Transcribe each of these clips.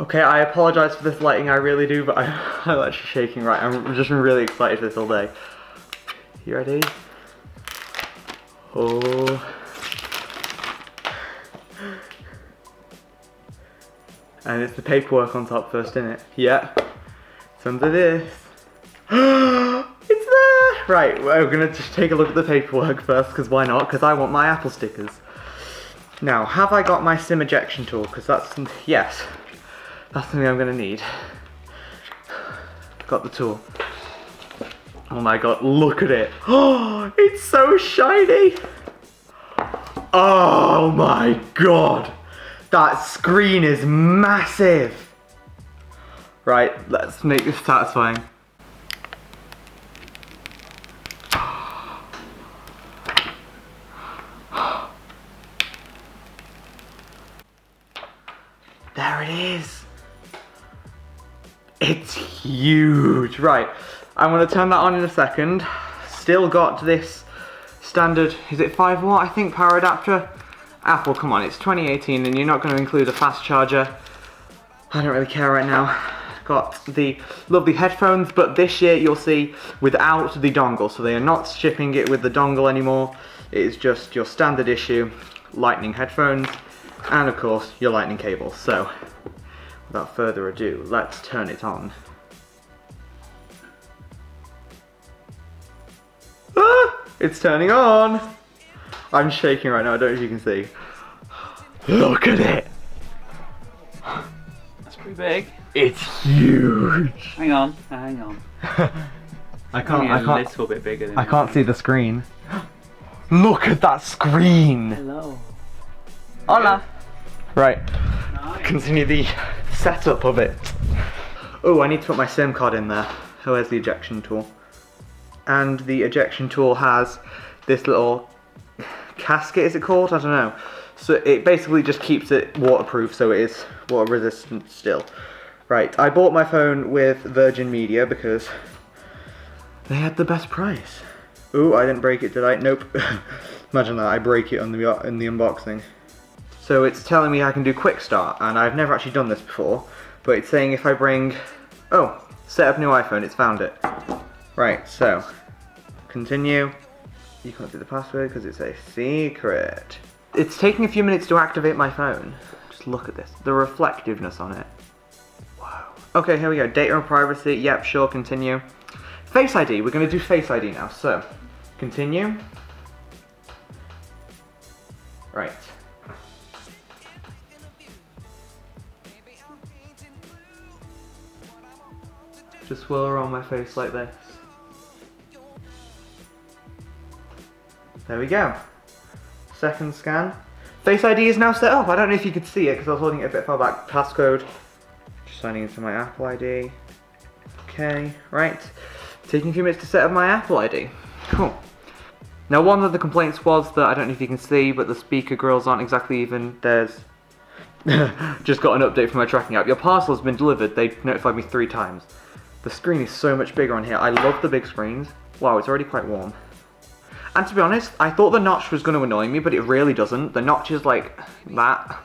Okay, I apologise for this lighting, I really do, but I'm actually shaking right. I'm just really excited for this all day. You ready? Oh. And it's the paperwork on top first, isn't it? Yeah. It's under this. It's there! Right, we're gonna just take a look at the paperwork first, because why not? Because I want my Apple stickers. Now, have I got my SIM ejection tool? Because that's, yes. That's something I'm gonna need. Got the tool. Oh my god, look at it. Oh, it's so shiny. Oh my god. That screen is massive. Right, let's make this satisfying. There it is. It's huge. Right, I'm gonna turn that on in a second. Still got this standard, is it 5 watt, I think, power adapter. Apple, come on, it's 2018 and you're not gonna include a fast charger. I don't really care right now. Got the lovely headphones, but this year you'll see without the dongle. So they are not shipping it with the dongle anymore. It is just your standard issue lightning headphones. And of course, your lightning cable. So, without further ado, let's turn it on. Ah, it's turning on! I'm shaking right now, I don't know if you can see. Look at it! That's pretty big. It's huge! Hang on, hang on. I can't, a little bit bigger than I can't see the screen. Look at that screen! Hello. Hola! Right, Nice. continue the setup of it. Oh, I need to put my SIM card in there. Oh, where's the ejection tool? And the ejection tool has this little casket, is it called? I don't know. So it basically just keeps it waterproof, so it is water resistant still. Right, I bought my phone with Virgin Media because they had the best price. Ooh, I didn't break it, did I? Nope. Imagine that, I break it in the unboxing. So it's telling me I can do quick start, and I've never actually done this before, but it's saying if I bring, oh, set up new iPhone, it's found it. Right, so, continue. You can't see the password because it's a secret. It's taking a few minutes to activate my phone. Just look at this, the reflectiveness on it. Wow. Okay, here we go, data and privacy, yep, sure, continue. Face ID, we're gonna do Face ID now, so, continue. Right. Just swirl around my face like this. There we go. Second scan. Face ID is now set up. I don't know if you could see it because I was holding it a bit far back. Passcode. Just signing into my Apple ID. Okay, right. Taking a few minutes to set up my Apple ID. Cool. Now one of the complaints was that, I don't know if you can see, but the speaker grills aren't exactly even. There's just got an update from my tracking app. Your parcel has been delivered. They notified me 3 times. The screen is so much bigger on here. I love the big screens. Wow, it's already quite warm. And to be honest, I thought the notch was going to annoy me, but it really doesn't. The notch is like that,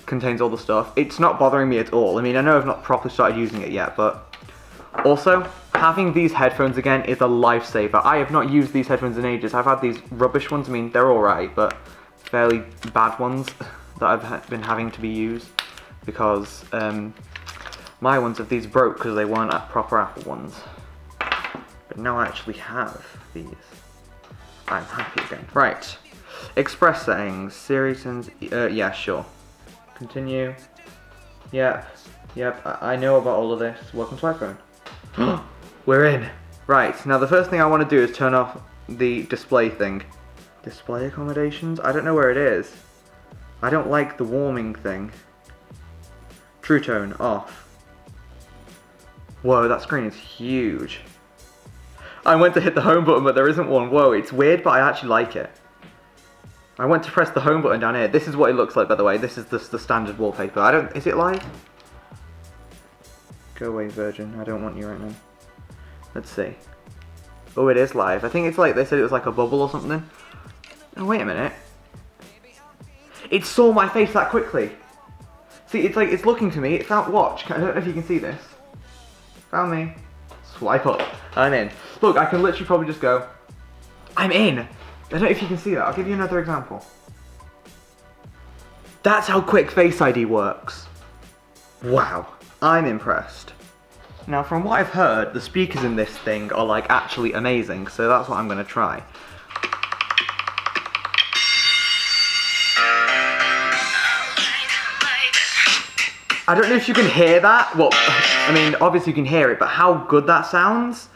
contains all the stuff. It's not bothering me at all. I mean, I know I've not properly started using it yet, but also, having these headphones again is a lifesaver. I have not used these headphones in ages. I've had these rubbish ones. I mean, they're alright, but fairly bad ones that I've been having to be used because my ones of these broke because they weren't proper Apple ones. But now I actually have these. I'm happy again. Right. Express settings. Siri sends. Yeah, sure. Continue. Yep. Yep. I know about all of this. Welcome to iPhone. We're in. Right. Now the first thing I want to do is turn off the display thing. Display accommodations? I don't know where it is. I don't like the warming thing. True tone off. Whoa, that screen is huge. I went to hit the home button, but there isn't one. Whoa, it's weird, but I actually like it. I went to press the home button down here. This is what it looks like, by the way. This is the standard wallpaper. Is it live? Go away, Virgin. I don't want you right now. Let's see. Oh, it is live. I think it's like, they said it was like a bubble or something. Oh, wait a minute. It saw my face that quickly. See, it's like, it's looking to me, it found, watch, I don't know if you can see this. Found me. Swipe up. I'm in. Look, I can literally probably just go, I'm in. I don't know if you can see that. I'll give you another example. That's how quick Face ID works. Wow, I'm impressed. Now, from what I've heard, the speakers in this thing are like actually amazing, so that's what I'm gonna try. I don't know if you can hear that. Well, I mean, obviously you can hear it, but how good that sounds,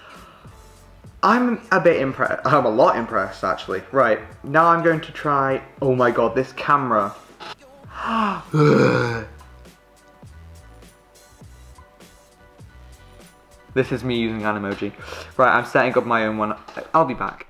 I'm a bit impressed. I'm a lot impressed, actually. Right, now I'm going to try, oh my god, this camera. This is me using an emoji. Right, I'm setting up my own one. I'll be back.